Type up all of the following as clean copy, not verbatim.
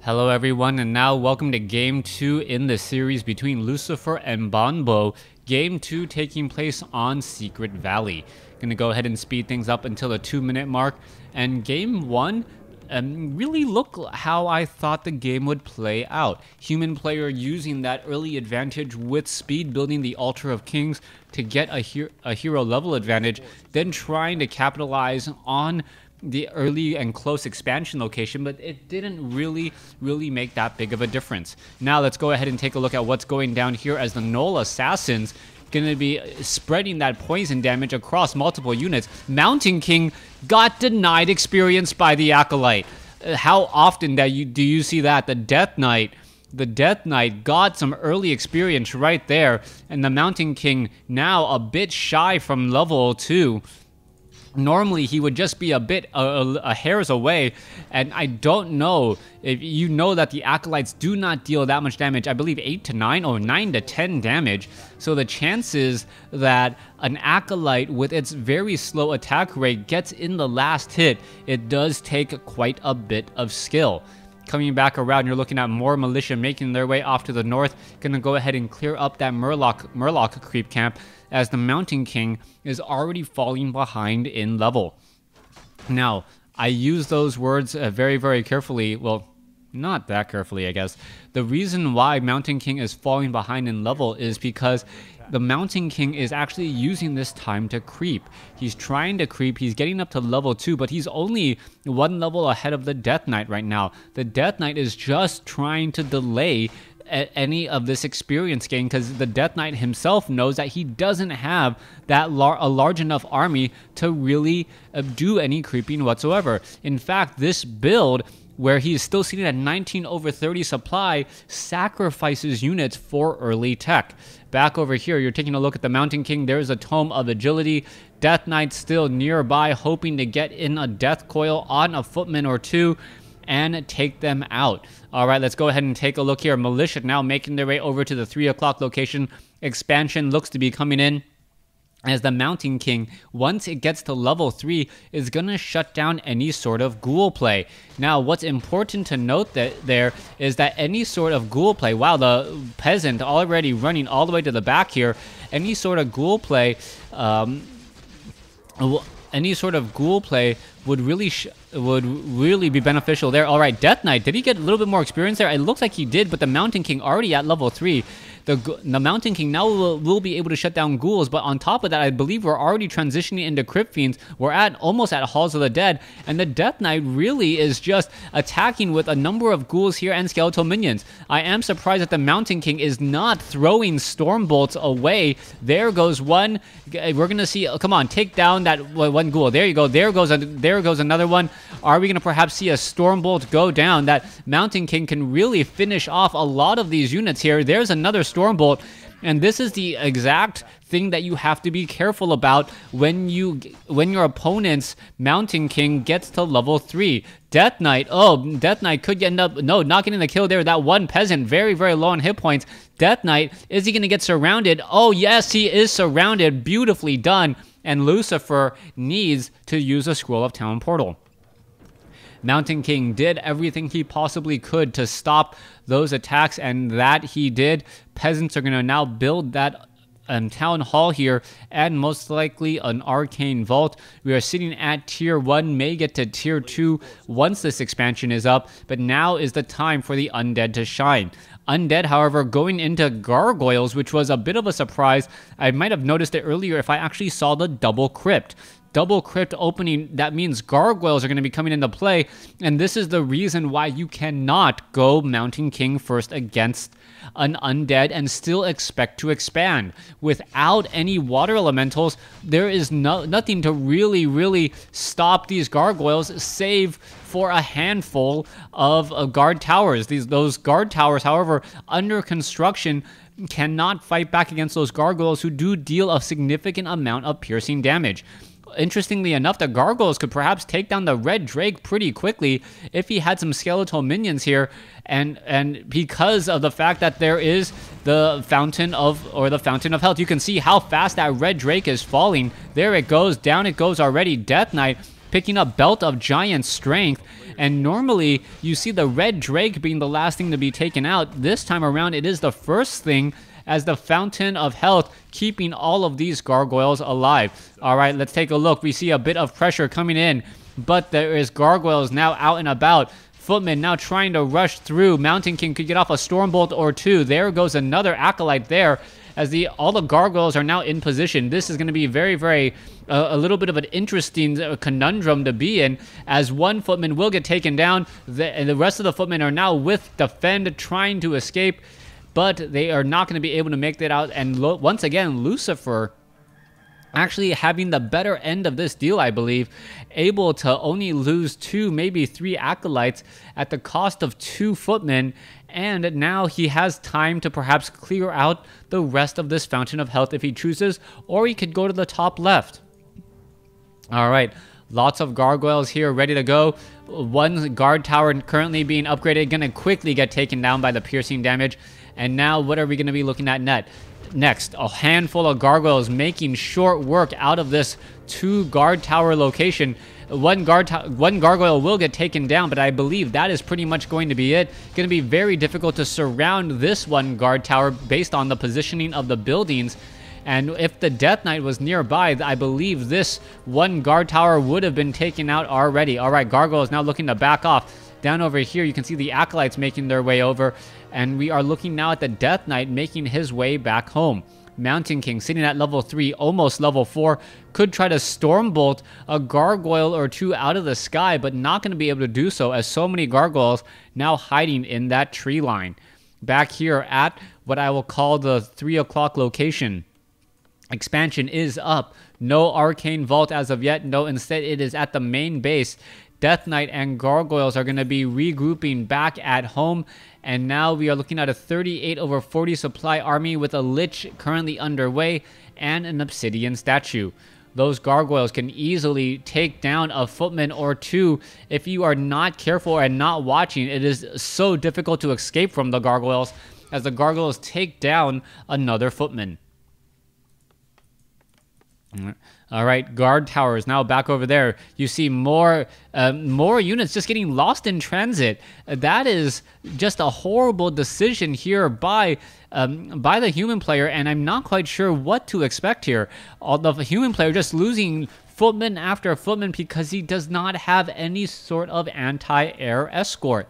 Hello everyone, and now welcome to Game 2 in the series between Lucifer and Banbo. Game 2 taking place on Secret Valley. Gonna go ahead and speed things up until the 2-minute mark. And Game 1 really looked how I thought the game would play out. Human player using that early advantage with speed, building the Altar of Kings to get a hero level advantage, then trying to capitalize on the early and close expansion location, but it didn't really make that big of a difference. Now let's go ahead and take a look at what's going down here, as the Null Assassins gonna be spreading that poison damage across multiple units. Mountain King got denied experience by the Acolyte. How often do you see that? The Death Knight got some early experience right there, and the Mountain King now a bit shy from level 2. Normally, he would just be a hair's away, and I don't know if you know that the Acolytes do not deal that much damage. I believe 8 to 9 or 9 to 10 damage. So the chances that an Acolyte with its very slow attack rate gets in the last hit, it does take quite a bit of skill. Coming back around, you're looking at more militia making their way off to the north. Gonna go ahead and clear up that Murloc creep camp, as the Mountain King is already falling behind in level. Now, I use those words very carefully. Well, not that carefully, I guess. The reason why Mountain King is falling behind in level is because the Mountain King is actually using this time to creep. He's trying to creep, he's getting up to level 2, but he's only 1 level ahead of the Death Knight right now. The Death Knight is just trying to delay any of this experience gain, because the Death Knight himself knows that he doesn't have that a large enough army to really do any creeping whatsoever. In fact, this build, where he is still sitting at 19/30 supply, sacrifices units for early tech. Back over here, you're taking a look at the Mountain King. There's a Tome of Agility. Death Knight still nearby, hoping to get in a Death Coil on a footman or two and take them out. All right, let's go ahead and take a look here. Militia now making their way over to the 3 o'clock location. Expansion looks to be coming in, as the Mountain King, once it gets to level 3, is going to shut down any sort of ghoul play. Now, what's important to note there is that any sort of ghoul play, wow, the peasant already running all the way to the back here, any sort of ghoul play, would really be beneficial there. All right, Death Knight, did he get a little bit more experience there? It looks like he did, but the Mountain King already at level 3. The Mountain King now will be able to shut down ghouls, but on top of that, I believe we're already transitioning into Crypt Fiends. We're almost at Halls of the Dead, and the Death Knight really is just attacking with a number of ghouls here and skeletal minions. I am surprised that the Mountain King is not throwing storm bolts away. There goes one. We're gonna see. Come on, take down that one ghoul. There you go. There goes another one. Are we gonna perhaps see a storm bolt go down? That Mountain King can really finish off a lot of these units here. There's another Stormbolt, and this is the exact thing that you have to be careful about when your opponent's Mountain King gets to level 3. Death Knight, Death Knight could end up, no, not getting the kill there. That one peasant, very low on hit points. Death Knight, is he going to get surrounded? Oh, yes, he is surrounded. Beautifully done. And Lucifer needs to use a Scroll of Town Portal. Mountain King did everything he possibly could to stop those attacks, and that he did. Peasants are going to now build that town hall here, and most likely an arcane vault. We are sitting at tier 1, may get to tier 2 once this expansion is up, but now is the time for the Undead to shine. Undead, however, going into Gargoyles, which was a bit of a surprise. I might have noticed it earlier if I actually saw the double crypt. Double crypt opening, that means Gargoyles are going to be coming into play, and this is the reason why you cannot go Mountain King first against an Undead and still expect to expand. Without any water elementals, there is nothing to really stop these Gargoyles, save for a handful of guard towers. Those guard towers, however, under construction, cannot fight back against those Gargoyles, who do deal a significant amount of piercing damage. Interestingly enough, the Gargoyles could perhaps take down the Red Drake pretty quickly if he had some skeletal minions here, and because of the fact that there is the Fountain of Health, you can see how fast that Red Drake is falling. There it goes, down it goes already. Death Knight picking up Belt of Giant Strength. And normally you see the Red Drake being the last thing to be taken out. This time around it is the first thing, as the Fountain of Health keeping all of these gargoyles alive. Alright, let's take a look. We see a bit of pressure coming in, but there is gargoyles now out and about. Footman now trying to rush through. Mountain King could get off a Stormbolt or two. There goes another Acolyte there, as all the gargoyles are now in position. This is going to be very, a little bit of an interesting conundrum to be in, as one Footman will get taken down. The rest of the Footmen are now with Defend, trying to escape, but they are not going to be able to make that out. And once again, Lucifer actually having the better end of this deal, I believe, able to only lose 2, maybe 3 Acolytes at the cost of 2 Footmen, and now he has time to perhaps clear out the rest of this Fountain of Health if he chooses, or he could go to the top left. Alright, lots of gargoyles here ready to go. One guard tower currently being upgraded, gonna quickly get taken down by the piercing damage. And now what are we gonna be looking at next? A handful of gargoyles making short work out of this 2 guard tower location. One gargoyle will get taken down, but I believe that is pretty much going to be it. Going to be very difficult to surround this 1 guard tower based on the positioning of the buildings. And if the Death Knight was nearby, I believe this 1 guard tower would have been taken out already. Alright, Gargoyle is now looking to back off. Down over here, you can see the Acolytes making their way over. And we are looking now at the Death Knight making his way back home. Mountain King sitting at level 3, almost level 4. Could try to Stormbolt a gargoyle or 2 out of the sky, but not going to be able to do so, as so many gargoyles now hiding in that tree line. Back here at what I will call the 3 o'clock location. Expansion is up. No Arcane Vault as of yet. No, instead it is at the main base. Death Knight and Gargoyles are going to be regrouping back at home. And now we are looking at a 38/40 supply army with a Lich currently underway and an Obsidian statue. Those Gargoyles can easily take down a Footman or 2 if you are not careful and not watching. It is so difficult to escape from the Gargoyles, as the Gargoyles take down another Footman. All right, guard towers now back over there. You see more units just getting lost in transit. That is just a horrible decision here by the human player, and I'm not quite sure what to expect here. The human player just losing Footman after Footman because he does not have any sort of anti-air escort.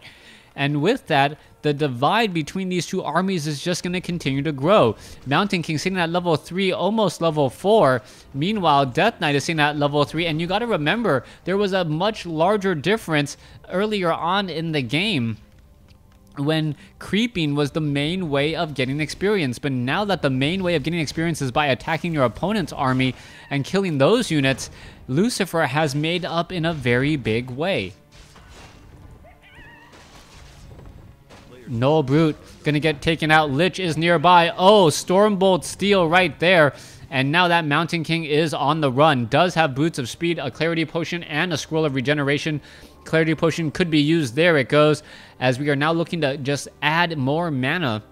And with that, the divide between these 2 armies is just going to continue to grow. Mountain King sitting at level 3, almost level 4. Meanwhile, Death Knight is sitting at level 3. And you got to remember, there was a much larger difference earlier on in the game when creeping was the main way of getting experience. But now that the main way of getting experience is by attacking your opponent's army and killing those units, Lucifer has made up in a very big way. No Brute gonna get taken out. Lich is nearby. Oh, Stormbolt steal right there. And now that Mountain King is on the run. Does have Boots of Speed, a Clarity Potion, and a Scroll of Regeneration. Clarity Potion could be used. There it goes. As we are now looking to just add more mana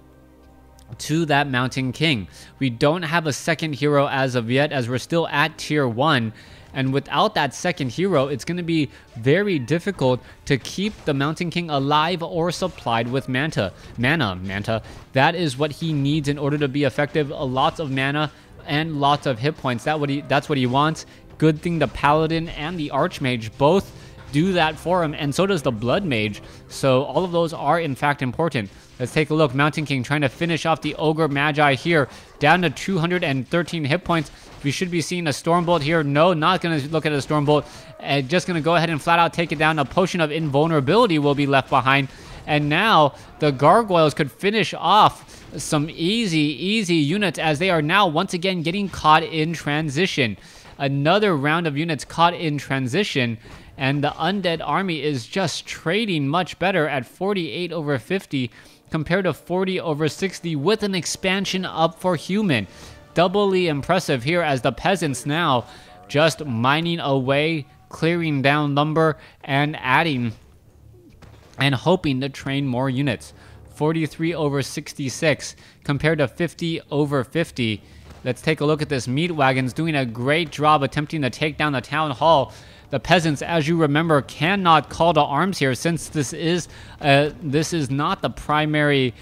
to that Mountain King. We don't have a second hero as of yet, as we're still at tier 1. And without that second hero, it's going to be very difficult to keep the Mountain King alive or supplied with mana. That is what he needs in order to be effective. Lots of mana and lots of hit points. That's what he wants. Good thing the Paladin and the Archmage both do that for him, and so does the Blood Mage. So all of those are in fact important. Let's take a look. Mountain King trying to finish off the Ogre Magi here. Down to 213 hit points. We should be seeing a Stormbolt here. No, not going to look at a Stormbolt. Just going to go ahead and flat out take it down. A Potion of Invulnerability will be left behind. And now the Gargoyles could finish off some easy units, as they are now once again getting caught in transition. Another round of units caught in transition. And the Undead army is just trading much better at 48/50 compared to 40/60 with an expansion up for human. Doubly impressive here, as the peasants now just mining away, clearing down lumber, and adding and hoping to train more units. 43/66 compared to 50/50. Let's take a look at this. Meat Wagon's doing a great job attempting to take down the town hall. The peasants, as you remember, cannot call to arms here since this is not the primary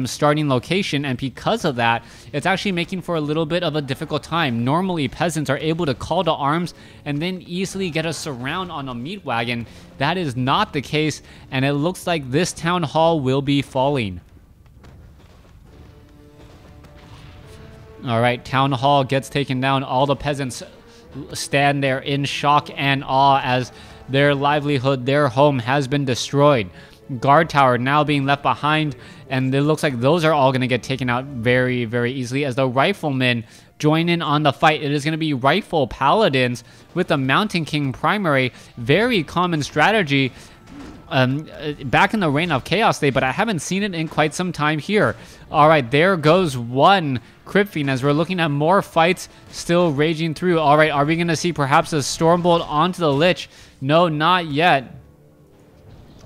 starting location, and because of that, it's actually making for a little bit of a difficult time. Normally, peasants are able to call to arms and then easily get a surround on a meat wagon. That is not the case, and it looks like this town hall will be falling. All right, town hall gets taken down. All the peasants stand there in shock and awe as their livelihood, their home has been destroyed. Guard tower now being left behind, and it looks like those are all going to get taken out very, very easily as the riflemen join in on the fight. It is going to be rifle paladins with the Mountain King primary. Very common strategy back in the Reign of Chaos Day, but I haven't seen it in quite some time here. All right, there goes one Crypt Fiend as we're looking at more fights still raging through. All right, are we going to see perhaps a Stormbolt onto the Lich? No, not yet,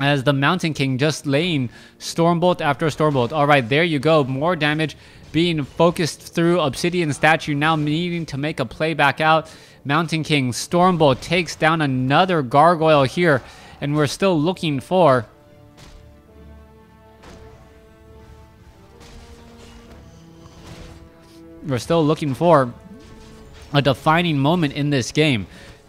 as the Mountain King just laying Stormbolt after Stormbolt. All right, there you go. More damage being focused through Obsidian Statue, now needing to make a play back out. Mountain King, Stormbolt takes down another Gargoyle here, and we're still looking for a defining moment in this game.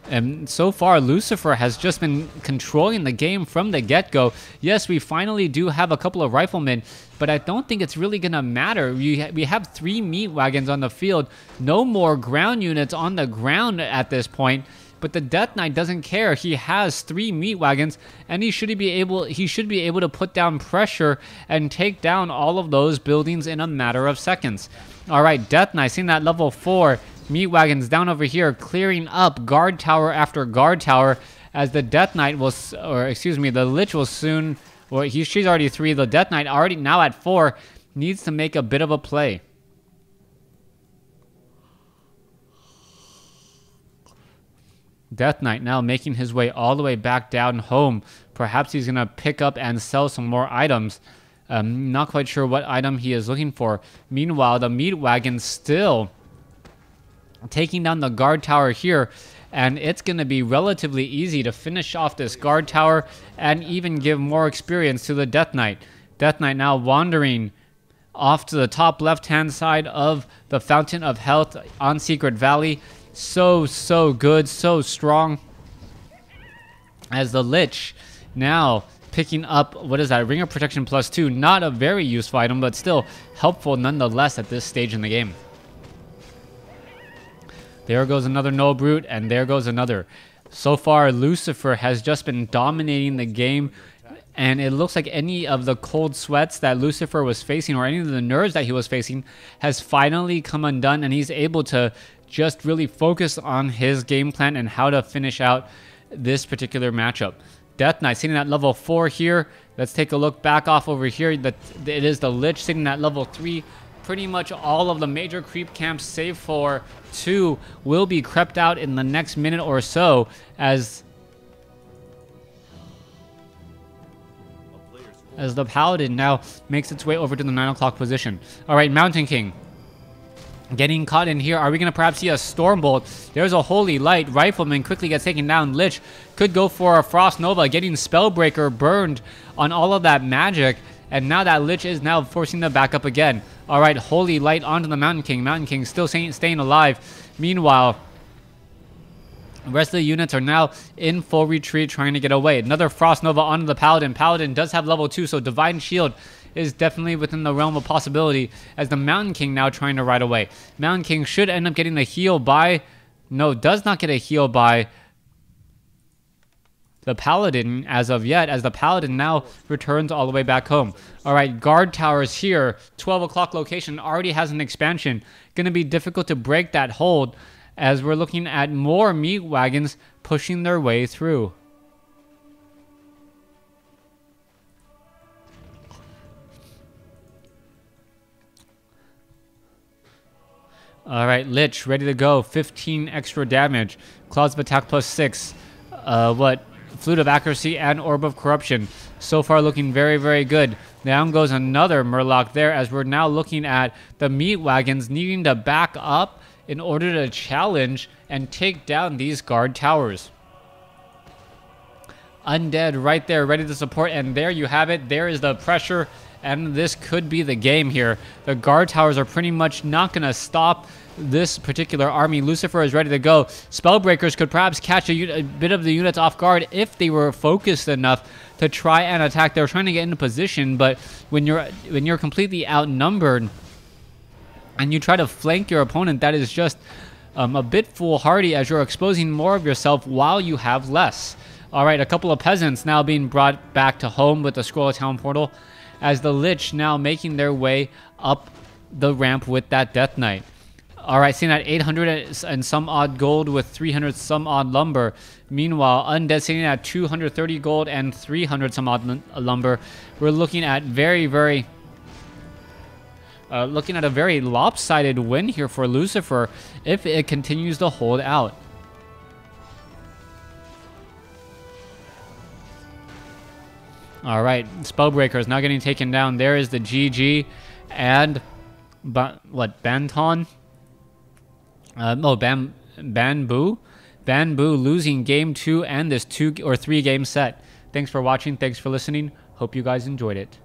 And so far, Lucifer has just been controlling the game from the get-go. Yes, we finally do have a couple of riflemen, but I don't think it's really going to matter. We have 3 meat wagons on the field. No more ground units on the ground at this point. But the Death Knight doesn't care. He has 3 meat wagons, and he should be able to put down pressure and take down all of those buildings in a matter of seconds. All right, Death Knight seeing that level 4 meat wagons down over here, clearing up guard tower after guard tower, as the Death Knight will, or excuse me, the Lich will soon, well, she's already 3. The Death Knight already now at 4 needs to make a bit of a play. Death Knight now making his way all the way back down home. Perhaps he's going to pick up and sell some more items. Not quite sure what item he is looking for. Meanwhile, the meat wagon still taking down the guard tower here, and it's going to be relatively easy to finish off this guard tower and even give more experience to the Death Knight. Death Knight now wandering off to the top left-hand side of the Fountain of Health on Secret Valley. So good, so strong, as the Lich now picking up, what is that, Ring of Protection +2. Not a very useful item, but still helpful nonetheless at this stage in the game. There goes another Null Brute, and there goes another. So far, Lucifer has just been dominating the game, and it looks like any of the cold sweats that Lucifer was facing, or any of the nerves that he was facing, has finally come undone, and he's able to just really focus on his game plan and how to finish out this particular matchup. Death Knight sitting at level 4 here. Let's take a look back off over here. It is the Lich sitting at level 3. Pretty much all of the major creep camps, save for 2, will be crept out in the next minute or so, as the Paladin now makes its way over to the 9 o'clock position. All right, Mountain King getting caught in here. Are we going to perhaps see a Stormbolt? There's a Holy Light. Rifleman quickly gets taken down. Lich could go for a Frost Nova, getting Spellbreaker burned on all of that magic. And now that Lich is now forcing to back up again. All right, Holy Light onto the Mountain King. Mountain King still staying alive. Meanwhile, the rest of the units are now in full retreat trying to get away. Another Frost Nova onto the Paladin. Paladin does have level 2, so Divine Shield is definitely within the realm of possibility, as the Mountain King now trying to ride away. Mountain King should end up getting a heal by... No, does not get a heal by the Paladin as of yet, as the Paladin now returns all the way back home. All right, guard towers here. 12 o'clock location already has an expansion. Going to be difficult to break that hold, as we're looking at more meat wagons pushing their way through. All right, Lich ready to go. 15 extra damage. Claws of Attack +6. Flute of Accuracy and Orb of Corruption. So far looking very, very good. Down goes another Murloc there, as we're now looking at the meat wagons needing to back up in order to challenge and take down these guard towers. Undead right there, ready to support, and there you have it. There is the pressure, and this could be the game here. The guard towers are pretty much not going to stop this particular army. Lucifer is ready to go. Spellbreakers could perhaps catch a bit of the units off guard if they were focused enough to try and attack. They're trying to get into position, but when you're completely outnumbered and you try to flank your opponent, that is just a bit foolhardy, as you're exposing more of yourself while you have less. All right, a couple of peasants now being brought back to home with the Scroll of Town portal, as the Lich now making their way up the ramp with that Death Knight. All right, seeing at 800 and some odd gold with 300 some odd lumber. Meanwhile, Undead sitting at 230 gold and 300 some odd lumber. We're looking at looking at a very lopsided win here for Lucifer if it continues to hold out. All right, Spellbreaker is now getting taken down. There is the GG and Banton? Banbo losing game 2 and this 2 or 3 game set. Thanks for watching. Thanks for listening. Hope you guys enjoyed it.